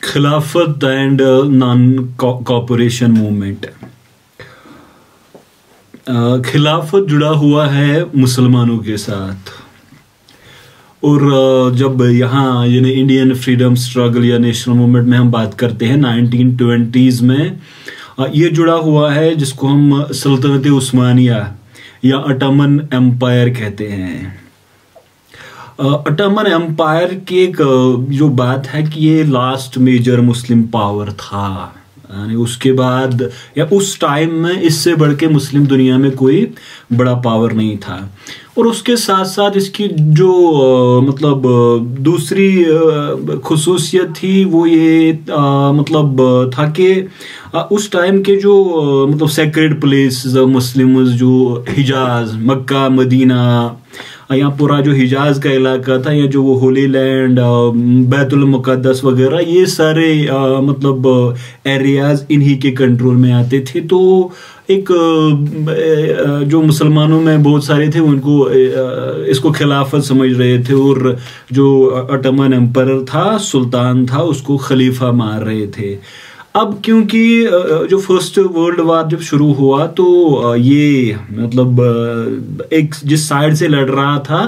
खिलाफत and non corporation movement. खिलाफत जुड़ा हुआ है मुसलमानों के साथ, और जब यहाँ यानी इंडियन फ्रीडम स्ट्रगल या नेशनल मूवमेंट में हम बात करते हैं 1920s में, ये जुड़ा हुआ है जिसको हम सल्तनत उस्मानिया या अटमन एम्पायर कहते हैं। अटमन एम्पायर की एक जो बात है कि ये लास्ट मेजर मुस्लिम पावर था, यानी उसके बाद या उस टाइम में इससे बढ़ के मुस्लिम दुनिया में कोई बड़ा पावर नहीं था। और उसके साथ साथ इसकी जो मतलब दूसरी खुसूसियत थी वो ये मतलब था कि उस टाइम के जो मतलब सेक्रेड प्लेस मुस्लिम जो हिजाज, मक्का, मदीना, यहाँ पूरा जो हिजाज का इलाका था, या जो वो होली लैंड, बैतुल मुकद्दस वगैरह, ये सारे मतलब एरियाज इन्हीं के कंट्रोल में आते थे। तो एक जो मुसलमानों में बहुत सारे थे उनको इसको खिलाफत समझ रहे थे, और जो अटमन एम्पायर था, सुल्तान था, उसको खलीफा मार रहे थे। अब क्योंकि जो फर्स्ट वर्ल्ड वार जब शुरू हुआ तो ये मतलब एक जिस साइड से लड़ रहा था,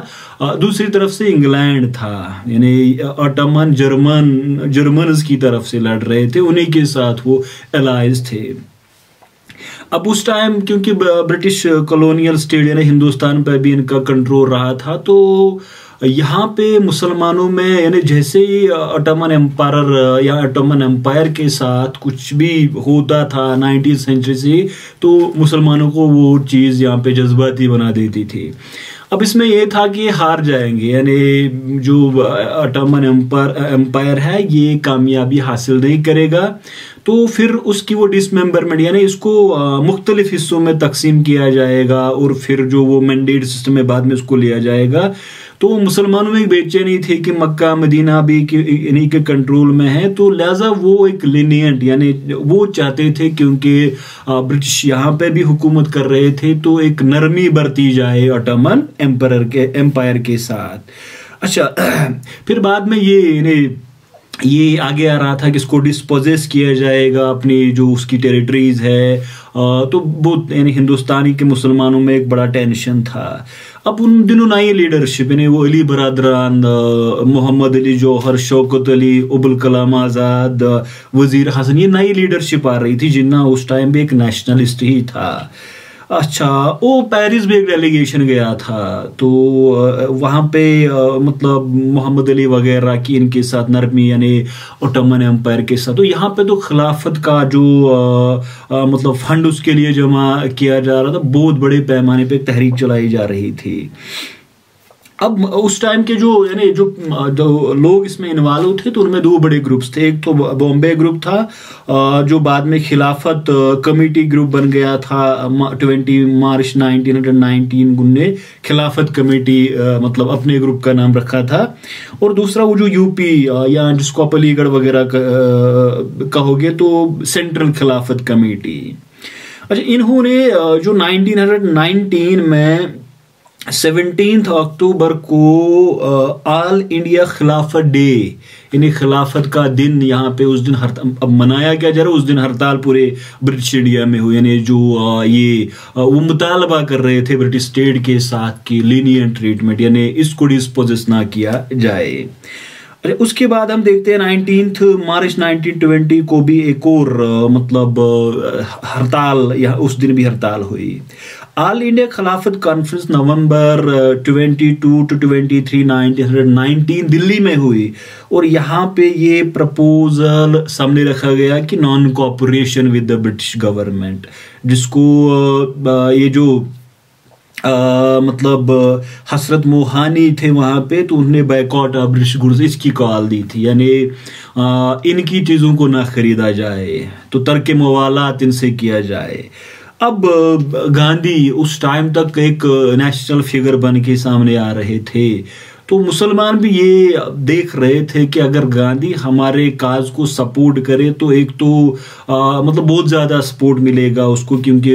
दूसरी तरफ से इंग्लैंड था, यानी अटमन जर्मन की तरफ से लड़ रहे थे, उन्हीं के साथ वो एलाइज थे। अब उस टाइम क्योंकि ब्रिटिश कॉलोनियल स्टेट यानी हिंदुस्तान पर भी इनका कंट्रोल रहा था, तो यहाँ पे मुसलमानों में यानी जैसे ही अटमन एम्पायर या अटमन एम्पायर के साथ कुछ भी होता था 19th सेंचुरी से, तो मुसलमानों को वो चीज़ यहाँ पे जज्बाती बना देती थी। अब इसमें ये था कि हार जाएंगे, यानी जो अटमन एम्पायर है ये कामयाबी हासिल नहीं करेगा, तो फिर उसकी वो डिसमेंबरमेंट यानी इसको मुख्तलिफ हिस्सों में तकसीम किया जाएगा, और फिर जो वो मैंडेट सिस्टम में बाद में उसको लिया जाएगा। तो मुसलमानों में बेचैनी थी कि मक्का मदीना भी इन्हीं के कंट्रोल में है, तो लिहाजा वो एक लीनियंट यानी वो चाहते थे, क्योंकि ब्रिटिश यहाँ पे भी हुकूमत कर रहे थे, तो एक नरमी बरती जाए अटमन एम्पायर के साथ। अच्छा, फिर बाद में ये आगे आ रहा था कि इसको डिस्पोजेस किया जाएगा, अपनी जो उसकी टेरिटरीज है, तो बहुत यानी हिंदुस्तानी के मुसलमानों में एक बड़ा टेंशन था। अब उन दिनों नई लीडरशिप यानी वो अली बरादरान, मोहम्मद अली जौहर, शौकत अली, अबुल कलाम आज़ाद, वजीर हसन, ये नई लीडरशिप आ रही थी, जिन्ना उस टाइम भी एक नेशनलिस्ट ही था। अच्छा, वो पेरिस भी एक डेलीगेशन गया था, तो वहाँ पे मतलब मोहम्मद अली वगैरह की इनके साथ नरमी यानी ओटोमन एम्पायर के साथ, तो यहाँ पे तो खिलाफत का जो मतलब फंड उसके लिए जमा किया जा रहा था, बहुत बड़े पैमाने पे तहरीक चलाई जा रही थी। अब उस टाइम के जो यानी जो लोग इसमें इन्वॉल्व थे, तो उनमें दो बड़े ग्रुप्स थे। एक तो बॉम्बे ग्रुप था, जो बाद में खिलाफत कमेटी ग्रुप बन गया था। 20 मार्च 1919 ने खिलाफत कमेटी मतलब अपने ग्रुप का नाम रखा था। और दूसरा वो जो यूपी या जिसको आप अलीगढ़ वगैरह कहोगे, तो सेंट्रल खिलाफत कमेटी। अच्छा, इन्होंने जो 1919 में 17 अक्टूबर को ऑल इंडिया खिलाफत डे यानी खिलाफत का दिन यहाँ पे उस दिन अब मनाया क्या जा रहा है। उस दिन हड़ताल पूरे ब्रिटिश इंडिया में हुई, यानी जो वो मुतालबा कर रहे थे ब्रिटिश स्टेट के साथ की लीनियंट ट्रीटमेंट, यानी इसको डिस्पोजेस ना किया जाए। अरे उसके बाद हम देखते हैं 19 मार्च 1920 को भी एक और मतलब हड़ताल, या उस दिन भी हड़ताल हुई। ऑल इंडिया खिलाफत कॉन्फ्रेंस नवंबर 22 to 23 1919 दिल्ली में हुई, और यहाँ पे ये प्रपोजल सामने रखा गया कि non cooperation with the British government, जिसको ये जो मतलब हसरत मोहानी थे वहां पे, तो उन्होंने बैकआउट ब्रिटिश गुड्स इसकी कॉल दी थी, यानी इनकी चीजों को ना खरीदा जाए, तो तर्क मवालात इनसे किया जाए। अब गांधी उस टाइम तक एक नेशनल फिगर बन के सामने आ रहे थे, तो मुसलमान भी ये देख रहे थे कि अगर गांधी हमारे काज को सपोर्ट करे तो एक तो मतलब बहुत ज़्यादा सपोर्ट मिलेगा उसको, क्योंकि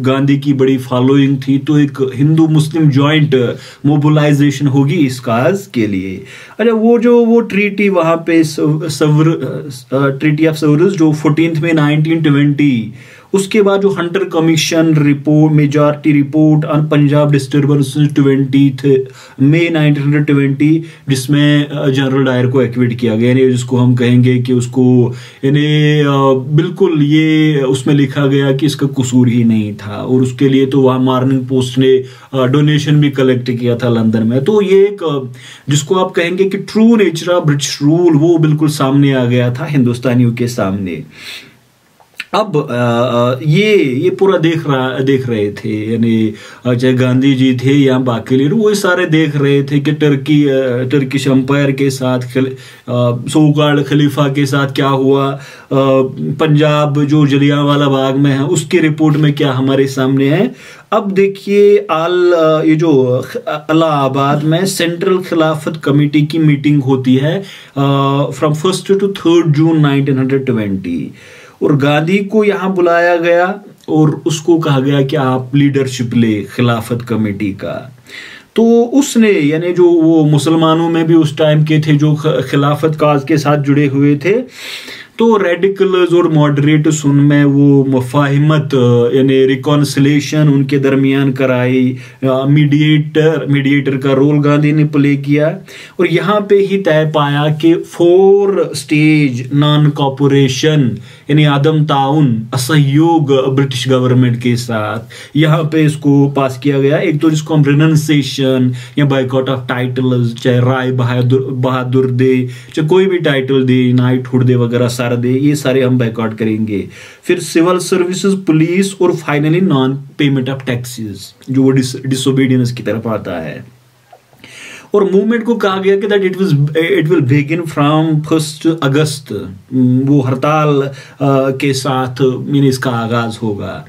गांधी की बड़ी फॉलोइंग थी, तो एक हिंदू मुस्लिम जॉइंट मोबिलाइजेशन होगी इस काज के लिए। अच्छा, वो ट्रीटी वहाँ पे ट्रीटी ऑफ सेवरस जो 14 में 1920, उसके बाद जो Hunter commission report, majority report on Punjab disturbance 20 मई 1920, जिसमें जनरल डायर को एक्विट किया गया, यानी जिसको हम कहेंगे कि उसको यानी बिल्कुल ये उसमें लिखा गया कि इसका कसूर ही नहीं था, और उसके लिए तो वहाँ मॉर्निंग पोस्ट ने डोनेशन भी कलेक्ट किया था लंदन में। तो ये एक जिसको आप कहेंगे कि true nature of British rule, वो बिल्कुल सामने आ गया था हिंदुस्तानियों के सामने। अब ये पूरा देख रहे थे, यानी चाहे गांधी जी थे या बाकी लीडर, वो सारे देख रहे थे कि टर्किश एम्पायर के साथ, सोकाल्ड खलीफा के साथ क्या हुआ, पंजाब जो जलियांवाला बाग में है उसकी रिपोर्ट में क्या हमारे सामने है। अब देखिए ये जो इलाहाबाद में सेंट्रल खिलाफत कमेटी की मीटिंग होती है फ्रॉम 1 to 3 जून 1920, और गांधी को यहाँ बुलाया गया और उसको कहा गया कि आप लीडरशिप ले खिलाफत कमेटी का। तो उसने, यानी जो वो मुसलमानों में भी उस टाइम के थे जो खिलाफत काज के साथ जुड़े हुए थे, तो रेडिकल्स और मॉडरेट्स उनमें वो मुफाहिमत यानी रिकॉन्सिलेशन उनके दरमियान कराई। मीडिएटर का रोल गांधी ने प्ले किया, और यहाँ पे ही तय पाया कि 4 स्टेज नॉन कॉपोरेशन यानी आदम ताउन, असहयोग ब्रिटिश गवर्नमेंट के साथ यहाँ पे इसको पास किया गया। एक तो जिसको हम रिनंसिएशन या बाइकआउट ऑफ टाइटल्स, चाहे राय बहादुर दे, चाहे कोई भी टाइटल दे, नाइटहुड दे वगैरह सारा दे, ये सारे हम बाइकआउट करेंगे। फिर सिविल सर्विसेज, पुलिस, और finally non payment of taxes, जो वो डिसोबीडियंस की तरफ आता है। और मूवमेंट को कहा गया कि that it will begin from 1 अगस्त, वो हड़ताल के साथ इसका आगाज होगा।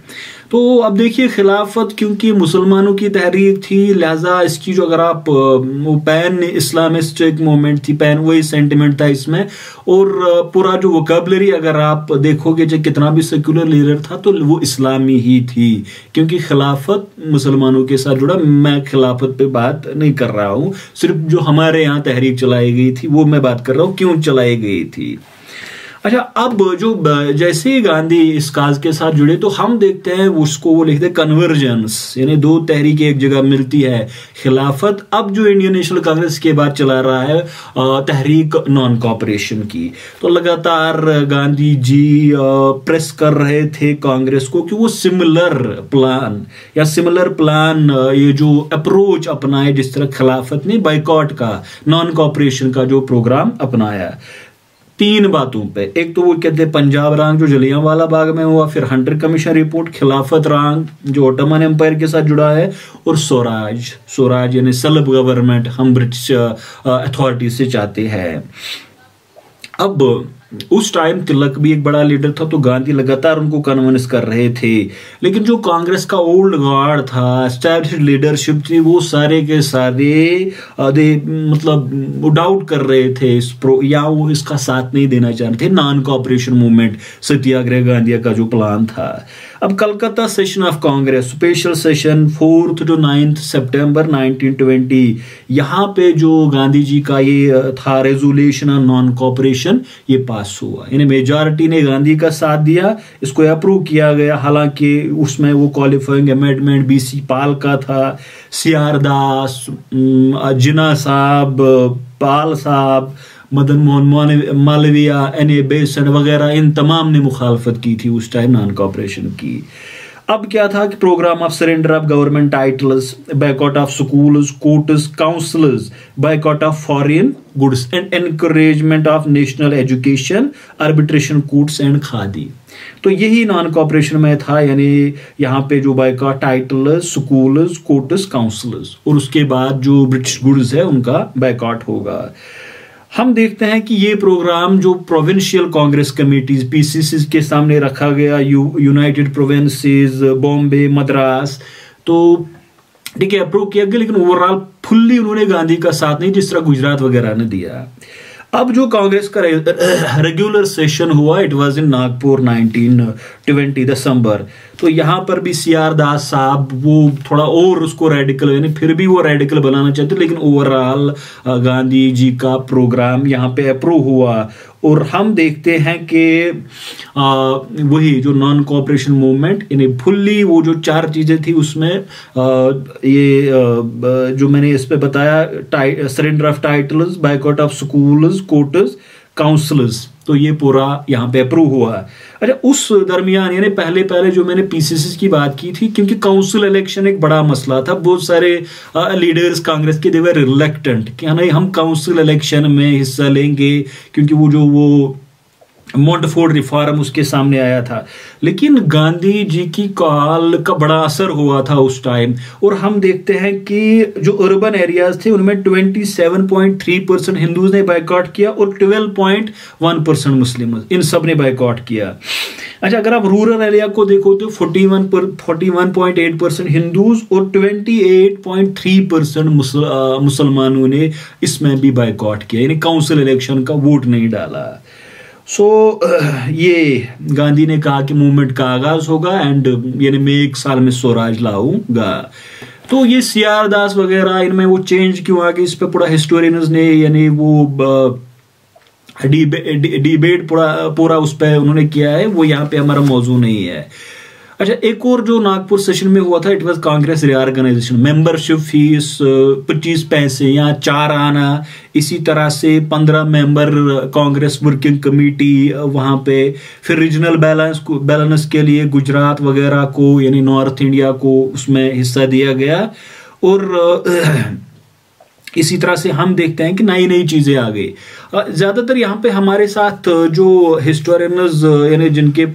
तो अब देखिए खिलाफत क्योंकि मुसलमानों की तहरीक थी, लिहाजा इसकी जो अगर आप वो पैन इस्लामिस्ट एक मूवमेंट थी, पैन वही सेंटिमेंट था इसमें, और पूरा जो वोकैबुलरी अगर आप देखोगे जो कितना भी सेक्युलर लीडर था तो वो इस्लामी ही थी, क्योंकि खिलाफत मुसलमानों के साथ जुड़ा। मैं खिलाफत पे बात नहीं कर रहा हूँ, सिर्फ जो हमारे यहाँ तहरीक चलाई गई थी वो मैं बात कर रहा हूँ क्यों चलाई गई थी। अच्छा, अब जो जैसे ही गांधी इस काज के साथ जुड़े तो हम देखते हैं उसको वो लिखते हैं कन्वर्जेंस, यानी 2 तहरीकें एक जगह मिलती है। खिलाफत अब जो इंडियन नेशनल कांग्रेस के बाद चला रहा है तहरीक नॉन कॉपरेशन की, तो लगातार गांधी जी प्रेस कर रहे थे कांग्रेस को कि वो सिमिलर प्लान ये जो अप्रोच अपनाए, जिस तरह खिलाफत ने बाइकॉट का, नॉन कॉपरेशन का जो प्रोग्राम अपनाया 3 बातों पे। एक तो वो कहते हैं पंजाब रांग जो जलियांवाला बाग में हुआ, फिर हंटर कमीशन रिपोर्ट, खिलाफत रांग जो ओटोमन एम्पायर के साथ जुड़ा है, और स्वराज यानी सेल्फ गवर्नमेंट हम ब्रिटिश अथॉरिटी से चाहते हैं। अब उस टाइम तिलक भी एक बड़ा लीडर था, तो गांधी लगातार उनको कन्विंस कर रहे थे, लेकिन जो कांग्रेस का ओल्ड गार्ड था, एस्टैब्लिश्ड लीडरशिप थी, वो सारे के सारे मतलब डाउट कर रहे थे या वो इसका साथ नहीं देना चाह रहे थे। नॉन कॉपरेशन मूवमेंट, सत्याग्रह गांधी का जो प्लान था। अब Calcutta session of Congress, special session 4 to 9 सितंबर 1920, यहाँ पे जो गांधी जी का ये था रेजोल्यूशन ऑन नॉन कॉपरेशन, ये पास हुआ। यानी मेजॉरिटी ने गांधी का साथ दिया, इसको अप्रूव किया गया। हालांकि उसमें वो क्वालिफाइंग अमेंडमेंट BC पाल का था, CR दास, जिन्ना साहब, पाल साहब, मदन मोहन मालवीय, NA बेसन वगैरह, इन तमाम ने मुखालफत की थी उस टाइम नॉन कॉपरेशन की। अब क्या था कि programme of surrender of government titles, boycott of schools, courts, councils, boycott of foreign goods and encouragement of national education, arbitration courts and khadi. तो यही नॉन कॉपरेशन में था, यानी यहाँ पे जो boycott titles, schools, courts, councils, और उसके बाद जो ब्रिटिश गुड्स है उनका बाइकआउट होगा। हम देखते हैं कि ये प्रोग्राम जो प्रोविंशियल कांग्रेस कमेटीज PCCs के सामने रखा गया, यूनाइटेड प्रोविंसेस, बॉम्बे, मद्रास, तो ठीक है, अप्रूव किया गया, लेकिन ओवरऑल फुल्ली उन्होंने गांधी का साथ नहीं, जिस तरह गुजरात वगैरह ने दिया। अब जो कांग्रेस का रेगुलर सेशन हुआ, इट वाज इन नागपुर 1920 दिसंबर। तो यहाँ पर भी CR दास साहब वो थोड़ा और उसको रेडिकल, यानी फिर भी वो रेडिकल बनाना चाहते, लेकिन ओवरऑल गांधी जी का प्रोग्राम यहाँ पे अप्रूव हुआ। और हम देखते हैं कि वही जो नॉन कोऑपरेशन मूवमेंट, यानी फुल्ली वो जो 4 चीजें थी उसमें ये जो मैंने इस पे बताया, surrender of titles, boycott of schools, courts, councils, तो ये पूरा यहाँ पे अप्रूव हुआ। अच्छा, उस दरमियान यानी पहले पहले जो मैंने PCCs की बात की थी, क्योंकि काउंसिल इलेक्शन एक बड़ा मसला था, बहुत सारे लीडर्स कांग्रेस के दे वर रिलक्टेंट कि नहीं हम काउंसिल इलेक्शन में हिस्सा लेंगे, क्योंकि वो मॉन्टफोर्ड रिफॉर्म उसके सामने आया था। लेकिन गांधी जी की कॉल का बड़ा असर हुआ था उस टाइम, और हम देखते हैं कि जो अर्बन एरियाज थे उनमें 27.3% हिंदूज ने बायकॉट किया और 12.1% मुस्लिम, इन सब ने बायकॉट किया। अच्छा, अगर आप रूरल एरिया को देखो तो 41.8% हिंदूज और 28.3% मुसलमानों ने इसमें भी बायकॉट किया, यानी काउंसिल इलेक्शन का वोट नहीं डाला। ये गांधी ने कहा कि मूवमेंट का आगाज होगा एंड यानी मैं 1 साल में स्वराज लाऊंगा। तो ये CR दास वगैरह इनमें वो चेंज क्यों आ गई, इस पे पूरा हिस्टोरियंस ने यानी वो डिबेट पूरा उस पर उन्होंने किया है, वो यहाँ पे हमारा मौजू नहीं है। अच्छा, एक और जो नागपुर सेशन में हुआ था, it was Congress reorganisation, membership fees 25 पैसे या 4 आना, इसी तरह से 15 मेंबर कांग्रेस वर्किंग कमेटी वहां पे, फिर रीजनल बैलेंस के लिए गुजरात वगैरह को यानी नॉर्थ इंडिया को उसमें हिस्सा दिया गया। और इसी तरह से हम देखते हैं कि नई नई चीजें आ गई। ज्यादातर यहाँ पे हमारे साथ जो हिस्टोरियंस यानी जिनकी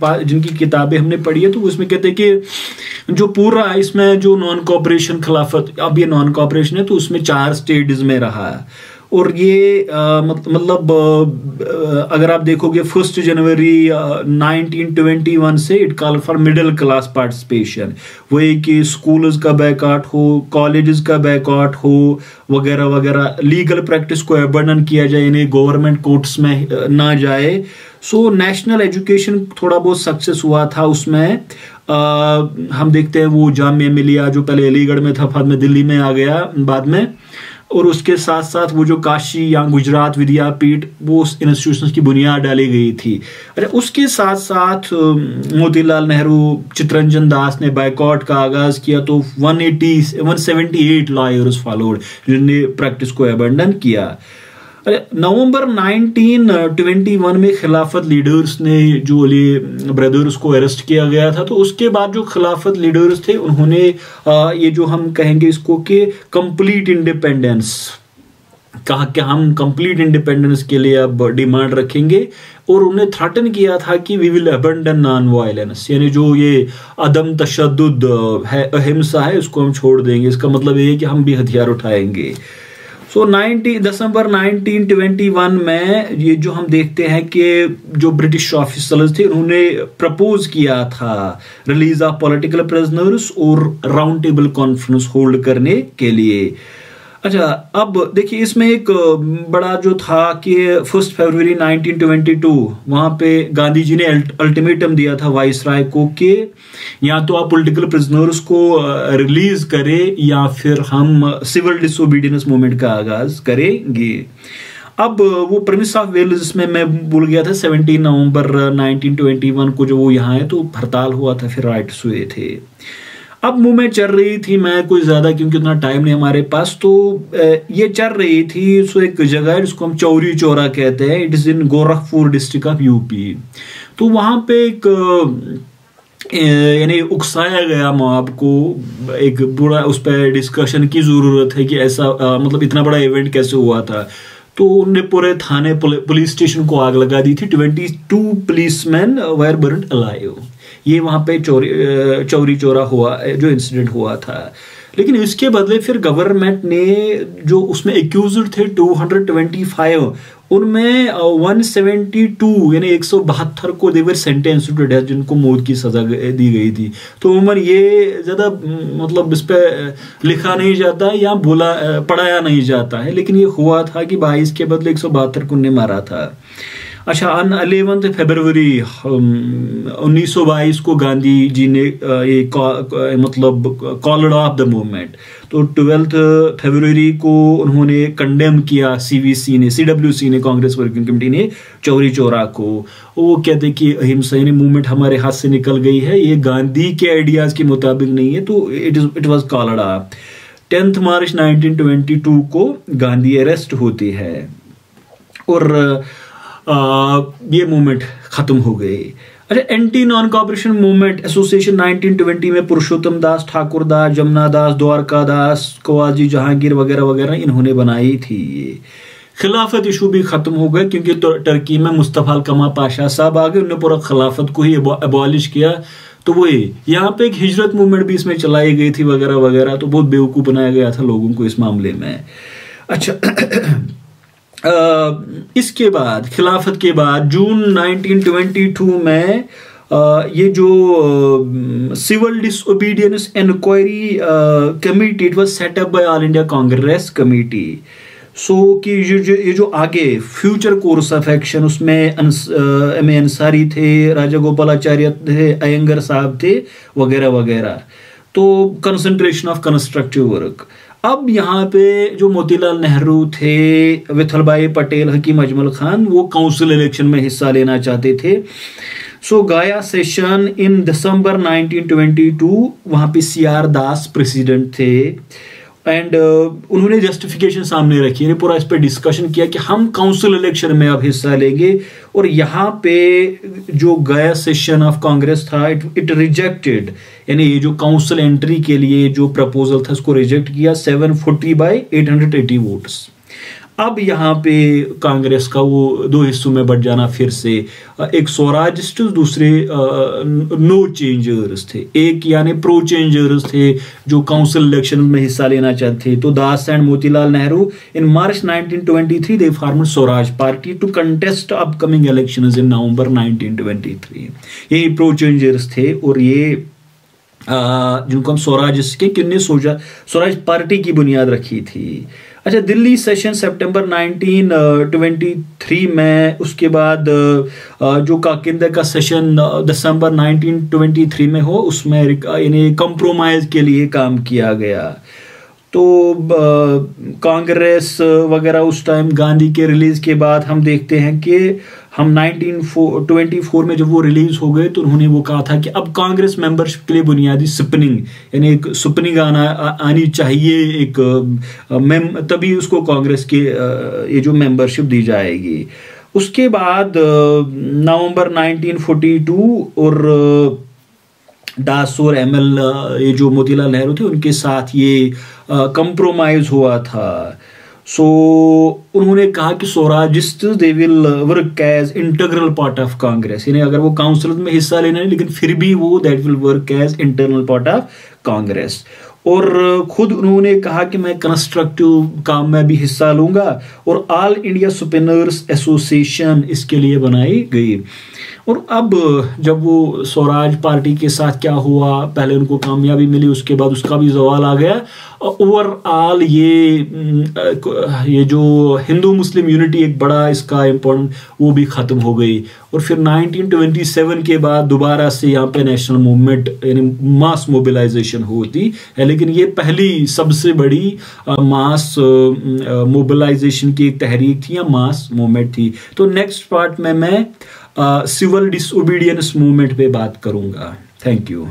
किताबें हमने पढ़ी है, तो उसमें कहते हैं कि जो पूरा इसमें जो नॉन कोऑपरेशन खिलाफत, अब ये नॉन कोऑपरेशन है तो उसमें 4 स्टेट्स में रहा है। और ये मतलब अगर आप देखोगे 1 जनवरी 1921 से it call for middle class participation, वही कि स्कूल्स का बैकआउट हो, कॉलेजेस का बैकआउट हो वगैरह वगैरह, लीगल प्रैक्टिस को अबंडन किया जाए, यानी गवर्नमेंट कोर्ट्स में ना जाए। सो नेशनल एजुकेशन थोड़ा बहुत सक्सेस हुआ था उसमें। हम देखते हैं वो जामिया मिलिया जो पहले अलीगढ़ में था, बाद में दिल्ली में आ गया बाद में, और उसके साथ साथ वो जो काशी या गुजरात विद्यापीठ, वो इंस्टीट्यूशंस की बुनियाद डाली गई थी। अरे उसके साथ साथ मोतीलाल नेहरू, चित्तरंजन दास ने बायकॉट का आगाज किया, तो 178 लॉयर्स फॉलोड जिन्होंने प्रैक्टिस को अबंडन किया। अरे नवंबर 1921 में खिलाफत लीडर्स ने जो अली ब्रदर्स को अरेस्ट किया गया था, तो उसके बाद जो खिलाफत लीडर्स थे उन्होंने ये जो हम कहेंगे इसको कि कंप्लीट इंडिपेंडेंस कहा कि हम कंप्लीट इंडिपेंडेंस के लिए अब डिमांड रखेंगे, और उन्हें थ्रेटन किया था कि we will abandon non violence, यानी जो ये अदम तशद्दुद है, अहिंसा है, उसको हम छोड़ देंगे। इसका मतलब ये है कि हम भी हथियार उठाएंगे। सो 90 दिसंबर 1921 में ये जो हम देखते हैं कि जो ब्रिटिश ऑफिसर्स थे उन्होंने प्रपोज किया था रिलीज ऑफ पॉलिटिकल प्रिजनर्स और राउंड टेबल कॉन्फ्रेंस होल्ड करने के लिए। अच्छा, अब देखिए इसमें एक बड़ा जो था कि 1 फरवरी 1922 वहां पे गांधी जी ने अल्टीमेटम दिया था वाइसराय को कि या तो आप पॉलिटिकल प्रिजनर्स को रिलीज करें या फिर हम सिविल डिसोबीडियंस मूवमेंट का आगाज करेंगे। अब वो प्रिंस ऑफ वेल्स में मैं भूल गया था, 17 नवंबर 1921 को जो वो यहाँ है तो हड़ताल हुआ था, फिर राइट्स हुए थे। अब मूवमेंट चल रही थी, मैं कोई ज्यादा क्योंकि उतना टाइम नहीं हमारे पास, तो ये चल रही थी। सो एक जगह है जिसको हम चौरी चौरा कहते हैं, it is in Gorakhpur district of UP. तो वहां पे एक यानी उकसाया गया मॉब को, एक पूरा उस पर डिस्कशन की जरूरत है कि ऐसा मतलब इतना बड़ा इवेंट कैसे हुआ था। तो उनने पूरे थाने पुलिस स्टेशन को आग लगा दी थी। 22 पुलिसमैन वर बर्न्ड अलाइव। ये वहां पे चौरी चौरा हुआ जो इंसिडेंट हुआ था। लेकिन इसके बदले फिर गवर्नमेंट ने जो उसमें एक्यूज्ड थे 225, उनमें 172 यानी 172 को देवर सेंटेंस टू डेथ, जिनको मौत की सजा दी गई थी। तो उमर ये ज़्यादा मतलब इस पर लिखा नहीं जाता या पढ़ाया नहीं जाता है, लेकिन ये हुआ था कि 22 के बदले 172 को ने मारा था। अच्छा, ऑन 11 फरवरी 1922 को गांधी जी ने मतलब कॉल्ड ऑफ द मूवमेंट। तो 12 फरवरी को उन्होंने कंडेम किया CWC ने कांग्रेस वर्किंग कमेटी ने चौरी चौरा को। वो कहते कि अहिंसा यानी मूवमेंट हमारे हाथ से निकल गई है, ये गांधी के आइडियाज के मुताबिक नहीं है, तो इट वाज कॉल्ड ऑफ। 10 मार्च 1922 को गांधी अरेस्ट होते हैं और ये मूवमेंट खत्म हो गई। अच्छा, anti non cooperation movement association 1920 में पुरुषोत्तम दास, ठाकुर दास, जमुना दास, द्वारका दास, कवाजी जहांगीर वगैरह वगैरह इन्होंने बनाई थी। खिलाफत इशू भी खत्म हो गया क्योंकि टर्की में मुस्तफा कमाल पाशा साहब आ गए, उन्होंने पूरा खिलाफत को ही अबॉलिश किया। तो वही यहाँ पे एक हिजरत मूवमेंट भी इसमें चलाई गई थी वगैरह वगैरह, तो बहुत बेवकूफ बनाया गया था लोगों को इस मामले में। अच्छा, इसके बाद खिलाफत के बाद जून 1922 में ये जो civil disobedience inquiry committee, it was set up by all India Congress committee. So कि ये जो आगे फ्यूचर कोर्स ऑफ एक्शन, उसमें M.A. अंसारी थे, राजा गोपालाचार्य थे, अयंगर साहब थे वगैरह वगैरह। तो कंसंट्रेशन ऑफ कंस्ट्रक्टिव वर्क। अब यहाँ पे जो मोतीलाल नेहरू थे, विठल भाई पटेल, हकीम अजमल खान, वो काउंसिल इलेक्शन में हिस्सा लेना चाहते थे। सो गया सेशन इन दिसंबर 1922, वहाँ पे CR दास प्रेसिडेंट थे एंड उन्होंने जस्टिफिकेशन सामने रखी, पूरा इस पे डिस्कशन किया कि हम काउंसिल इलेक्शन में अब हिस्सा लेंगे। और यहाँ पे जो गया सेशन ऑफ कांग्रेस था, इट रिजेक्टेड, यानी ये जो काउंसिल एंट्री के लिए जो प्रपोजल था उसको रिजेक्ट किया 740 by 880 वोट्स। अब यहाँ पे कांग्रेस का वो दो हिस्सों में बट जाना फिर से, एक स्वराजिस्ट, दूसरे नो चेंजर्स थे। एक यानी प्रो चेंजर्स थे जो काउंसिल इलेक्शन में हिस्सा लेना चाहते। तो Das and Motilal Nehru in March 1923 they formed Swaraj party to contest upcoming elections in November 1923। यही प्रो चेंजर्स थे और ये जिनको हम स्वराज के किन्ने स्वराज पार्टी की बुनियाद रखी थी। अच्छा, दिल्ली सेशन सितंबर 1923 में, उसके बाद जो काकिंदा का सेशन दिसंबर 1923 में हो, उसमें यानी कंप्रोमाइज के लिए काम किया गया। तो कांग्रेस वगैरह उस टाइम गांधी के रिलीज के बाद हम देखते हैं कि हम 1924 में जब वो रिलीज हो गए तो उन्होंने वो कहा था कि अब कांग्रेस मेंबरशिप के लिए बुनियादी स्पिनिंग, यानी एक स्पिनिंग आनी चाहिए एक तभी उसको कांग्रेस के ये जो मेंबरशिप दी जाएगी। उसके बाद नवंबर 1942 और दास और ML ये जो मोतीलाल नेहरू थे उनके साथ ये कंप्रोमाइज हुआ था। सो उन्होंने कहा कि Swarajist they will work as integral part of Congress, यानी अगर वो काउंसिल में हिस्सा लेना है लेकिन फिर भी वो that will work as internal part of Congress. और खुद उन्होंने कहा कि मैं कंस्ट्रक्टिव काम में भी हिस्सा लूंगा और ऑल इंडिया स्पिनर्स एसोसिएशन इसके लिए बनाई गई। और अब जब वो स्वराज पार्टी के साथ क्या हुआ, पहले उनको कामयाबी मिली, उसके बाद उसका भी सवाल आ गया। ओवरऑल ये जो हिंदू मुस्लिम यूनिटी एक बड़ा इसका इम्पोर्टेंट, वो भी खत्म हो गई। और फिर 1927 के बाद दोबारा से यहाँ पे नेशनल मूवमेंट यानी मास मोबिलाइजेशन होती है, लेकिन ये पहली सबसे बड़ी मास मोबिलाइजेशन की एक तहरीक थी या मास मूवमेंट थी। तो नेक्स्ट पार्ट में मैं सिविल डिसओबीडियंस मूवमेंट पे बात करूंगा। Thank you.